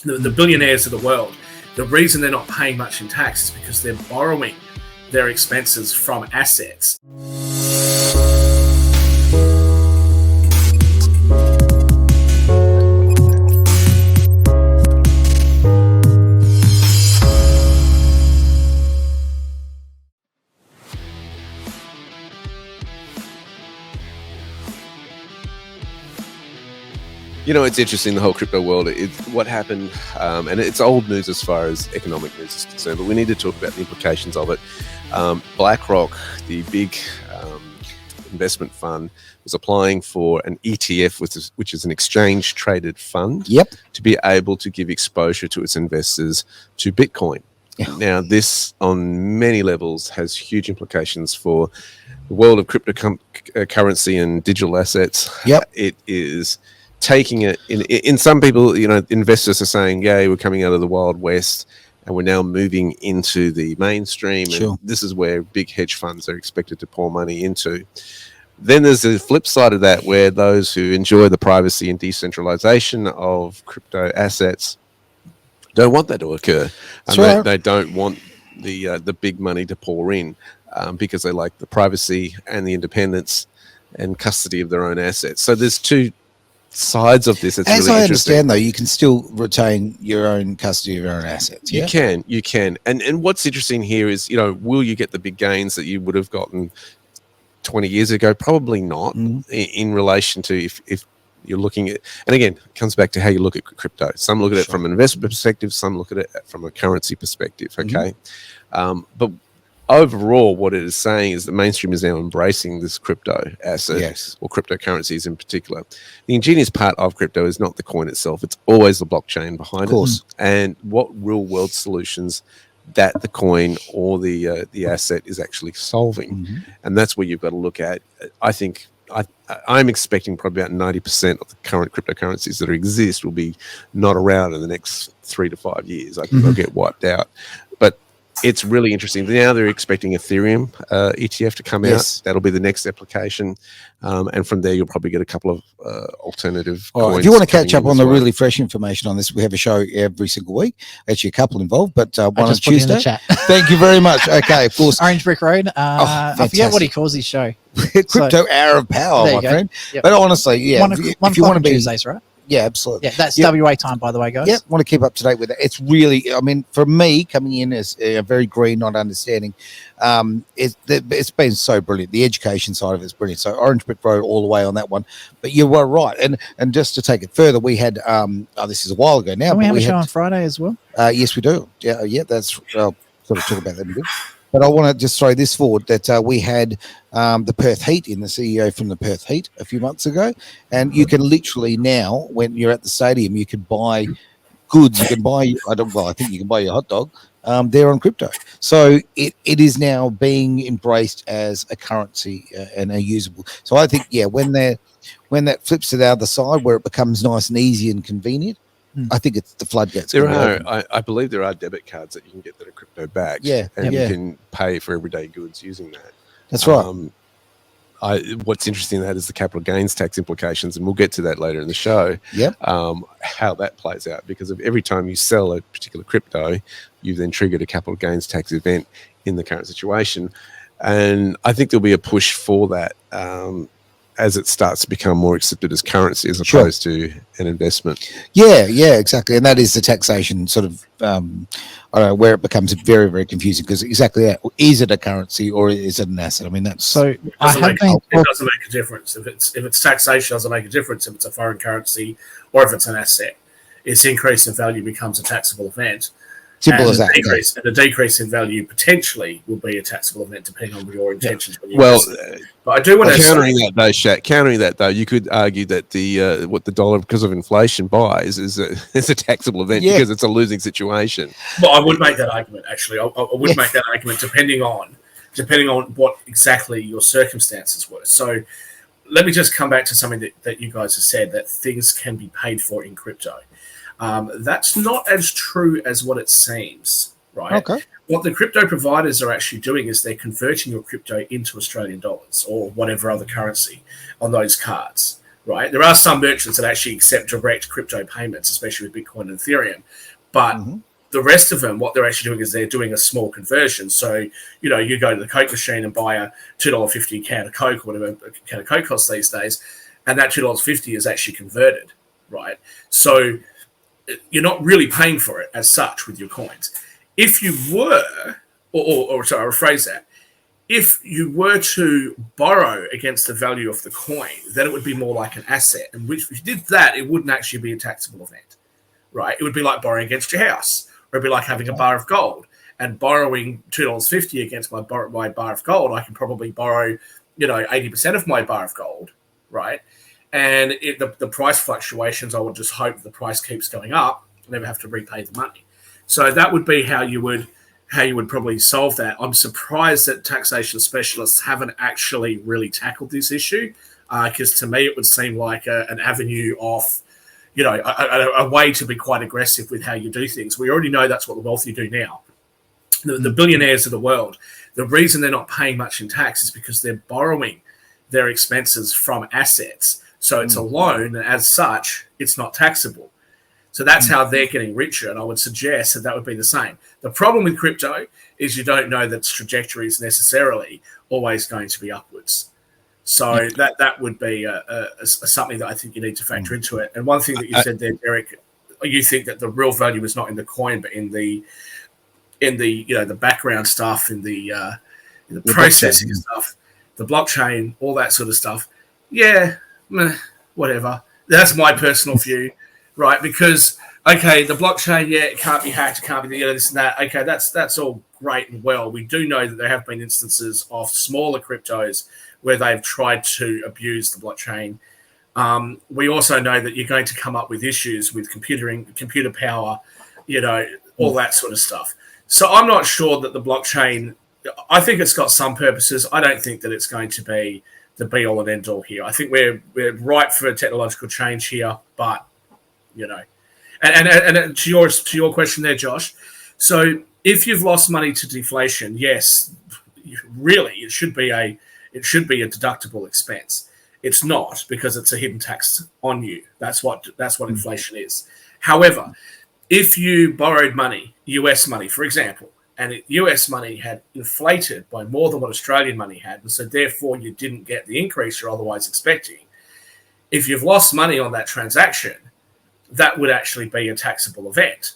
the billionaires of the world, the reason they're not paying much in tax is because they're borrowing their expenses from assets. You know, it's interesting, the whole crypto world. It's what happened, and it's old news as far as economic news is concerned, but we need to talk about the implications of it. Blackrock, the big investment fund, was applying for an ETF, which is an exchange-traded fund, to be able to give exposure to its investors to Bitcoin. Now, this, on many levels, has huge implications for the world of cryptocurrency and digital assets. It is taking it in some people, you know, investors are saying, yay, we're coming out of the Wild West and we're now moving into the mainstream. And this is where big hedge funds are expected to pour money into. Then there's the flip side of that, where those who enjoy the privacy and decentralization of crypto assets don't want that to occur. And they don't want the big money to pour in because they like the privacy and the independence and custody of their own assets. So there's two sides of this. It's As really I understand, though, you can still retain your own custody of your own assets. You can. And what's interesting here is, you know, will you get the big gains that you would have gotten 20 years ago? Probably not, in relation to if you're looking at, and again, it comes back to how you look at crypto. Some look at it from an investment perspective, some look at it from a currency perspective, okay? But overall, what it is saying is the mainstream is now embracing this crypto asset, or cryptocurrencies in particular. The ingenious part of crypto is not the coin itself; it's always the blockchain behind it, and what real-world solutions that the coin or the asset is actually solving, and that's where you've got to look at. I think I'm expecting probably about 90% of the current cryptocurrencies that exist will be not around in the next 3 to 5 years. I think they'll get wiped out, but it's really interesting. Now they're expecting Ethereum ETF to come out. That'll be the next application. And from there, you'll probably get a couple of alternative coins. If you want to catch up on the really fresh information on this, we have a show every single week. Actually, a couple involved, but one on Tuesday. In the chat. Thank you very much. Okay, of course. Orange Brick Road. I forget what he calls his show. Crypto Hour of Power, my friend. But honestly, if you want to be Tuesdays, right? Yeah, absolutely. Yeah, that's WA time, by the way, guys. Yeah, want to keep up to date with it. It's really, I mean, for me, coming in as very green, not understanding, it's been so brilliant. The education side of it is brilliant. So Orange Brick Road all the way on that one. But you were right. And just to take it further, we had, this is a while ago now. Don't we have a show on Friday as well? Yes, we do. Yeah, that's, I'll sort of talk about that a bit. But I want to just throw this forward that we had the Perth Heat the CEO from the Perth Heat a few months ago. And you can literally now, when you're at the stadium, you can buy goods. You can buy, I think you can buy your hot dog there on crypto. So it is now being embraced as a currency and a usable. So I think, when that flips to the other side where it becomes nice and easy and convenient, I think it's the floodgates. I believe there are debit cards that you can get that are crypto backed. And you can pay for everyday goods using that. That's right. What's interesting in that is the capital gains tax implications, and we'll get to that later in the show. How that plays out, because of every time you sell a particular crypto, you've then triggered a capital gains tax event in the current situation, and I think there'll be a push for that as it starts to become more accepted as currency as opposed to an investment. Yeah, exactly. And that is the taxation sort of, I don't know, where it becomes very, very confusing, because exactly that. Is it a currency or is it an asset? I mean, that's... So it doesn't make a difference. If it's taxation, it doesn't make a difference if it's a foreign currency or if it's an asset. Its increase in value becomes a taxable event. Simple as that. And a decrease in value potentially will be a taxable event, depending on your intentions. But I do want to countering that though, you could argue that the what the dollar, because of inflation, buys is a taxable event because it's a losing situation. Well, I would make that argument. Actually, I would make that argument depending on what exactly your circumstances were. So, let me just come back to something that you guys have said, that things can be paid for in crypto. That's not as true as what it seems, right? Okay. What the crypto providers are actually doing is they're converting your crypto into Australian dollars or whatever other currency on those cards, right? There are some merchants that actually accept direct crypto payments, especially with Bitcoin and Ethereum, but the rest of them, what they're actually doing is they're doing a small conversion. So, you know, you go to the Coke machine and buy a $2.50 can of Coke, or whatever a can of Coke costs these days, and that $2.50 is actually converted, right? So you're not really paying for it as such with your coins. If you were, or sorry, I'll rephrase that. If you were to borrow against the value of the coin, then it would be more like an asset. And if you did that, it wouldn't actually be a taxable event, right? It would be like borrowing against your house. Or it'd be like having a bar of gold and borrowing $2.50 against my bar of gold. I can probably borrow, you know, 80% of my bar of gold, right? And the price fluctuations, I would just hope the price keeps going up. I never have to repay the money. So that would be how you would probably solve that. I'm surprised that taxation specialists haven't actually really tackled this issue, because to me it would seem like an avenue of, you know, a way to be quite aggressive with how you do things. We already know that's what the wealthy do now. The billionaires of the world, the reason they're not paying much in tax is because they're borrowing their expenses from assets. So it's a loan, and as such, it's not taxable. So that's how they're getting richer, and I would suggest that would be the same. The problem with crypto is you don't know that its trajectory is necessarily always going to be upwards. So that would be something that I think you need to factor into it. And one thing that you said there, Derek, you think that the real value is not in the coin, but in the you know, the background stuff, in the processing stuff, the blockchain, all that sort of stuff. Yeah, whatever. That's my personal view, right? Because okay, the blockchain, yeah, it can't be hacked, it can't be, you know, this and that. Okay, that's all great and well. We do know that there have been instances of smaller cryptos where they've tried to abuse the blockchain. We also know that you're going to come up with issues with computer power, you know, all that sort of stuff. So I'm not sure that the blockchain, I think it's got some purposes. I don't think that it's going to be the be all and end all here. I think we're ripe for technological change here, but you know, and to your question there, Josh. So if you've lost money to deflation, yes, really, it should be a deductible expense. It's not, because it's a hidden tax on you. That's what inflation is. However, if you borrowed money, US money, for example, and US money had inflated by more than what Australian money had, and so therefore you didn't get the increase you're otherwise expecting, if you've lost money on that transaction, that would actually be a taxable event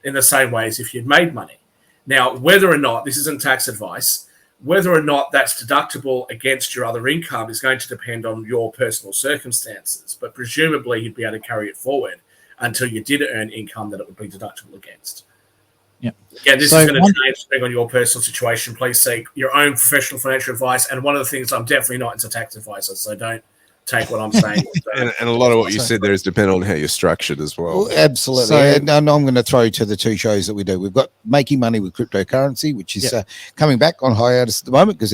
in the same way as if you'd made money. Now, whether or not, this isn't tax advice, whether or not that's deductible against your other income is going to depend on your personal circumstances, but presumably you'd be able to carry it forward until you did earn income that it would be deductible against. Yeah. Again, this is going to change depending on your personal situation. Please seek your own professional financial advice. And one of the things, I'm definitely not into tax advisor, so don't take what I'm saying. and a lot of what you said there is dependent on how you're structured as well. Absolutely. So, and I'm going to throw to the two shows that we do. We've got Making Money with Cryptocurrency, which is coming back on hiatus at the moment because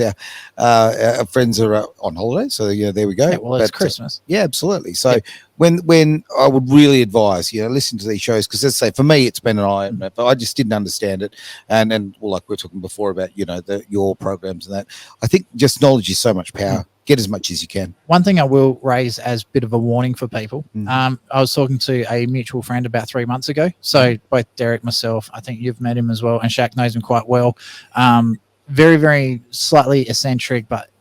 our friends are on holiday. So yeah, there we go. Yeah, well, it's Christmas. Yeah, absolutely. So when I would really advise, listen to these shows, because let's say for me it's been an eye opener, but I just didn't understand it. And well, like we were talking before about your programs and that, I think just knowledge is so much power. Get as much as you can. One thing I will raise as a bit of a warning for people. I was talking to a mutual friend about 3 months ago. So both Derek, myself, I think you've met him as well, and Shaq knows him quite well. Very, very slightly eccentric, but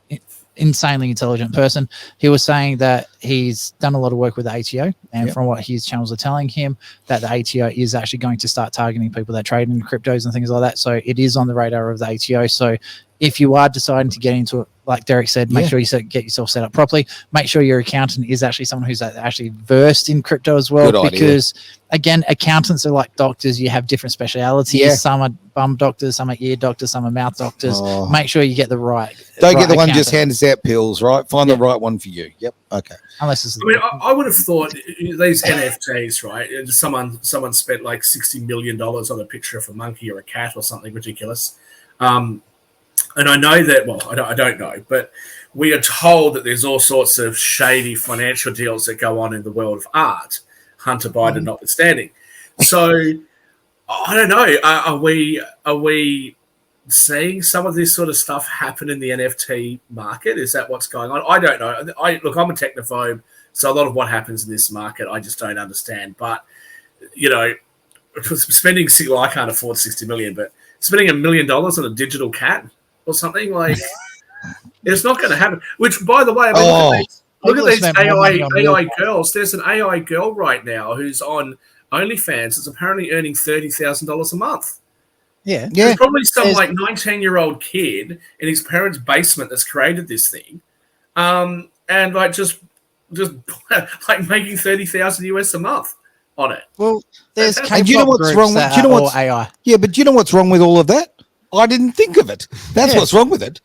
insanely intelligent person. He was saying that he's done a lot of work with the ATO, and from what his channels are telling him, that the ATO is actually going to start targeting people that trade in cryptos and things like that. So it is on the radar of the ATO. So if you are deciding to get into it, like Derek said, make sure you get yourself set up properly. Make sure your accountant is actually someone who's actually versed in crypto as well. Good because, again, accountants are like doctors. You have different specialities. Yeah. Some are bum doctors, some are ear doctors, some are mouth doctors. Make sure you get the right. Don't get the one just hands out pills, right? Find the right one for you. Yep. Okay. Unless it's I would have thought these NFTs, right? Someone spent like $60 million on a picture of a monkey or a cat or something ridiculous. And I know that, well, I don't know, but we are told that there's all sorts of shady financial deals that go on in the world of art, Hunter Biden notwithstanding. So I don't know. Are we seeing some of this sort of stuff happen in the NFT market? Is that what's going on? I don't know. Look, I'm a technophobe. So a lot of what happens in this market, I just don't understand. But, you know, spending, well, I can't afford 60 million, but spending $1 million on a digital cat or something, like, it's not going to happen. Which, by the way, I mean, look at these AI girls. There's an AI girl right now who's on OnlyFans that's apparently earning $30,000 a month. Yeah. There's probably some like 19-year-old kid in his parents' basement that's created this thing, and like just like making 30,000 US a month on it. Well, there's and you know what's wrong with AI. Yeah, but you know what's wrong with all of that? I didn't think of it. That's what's wrong with it.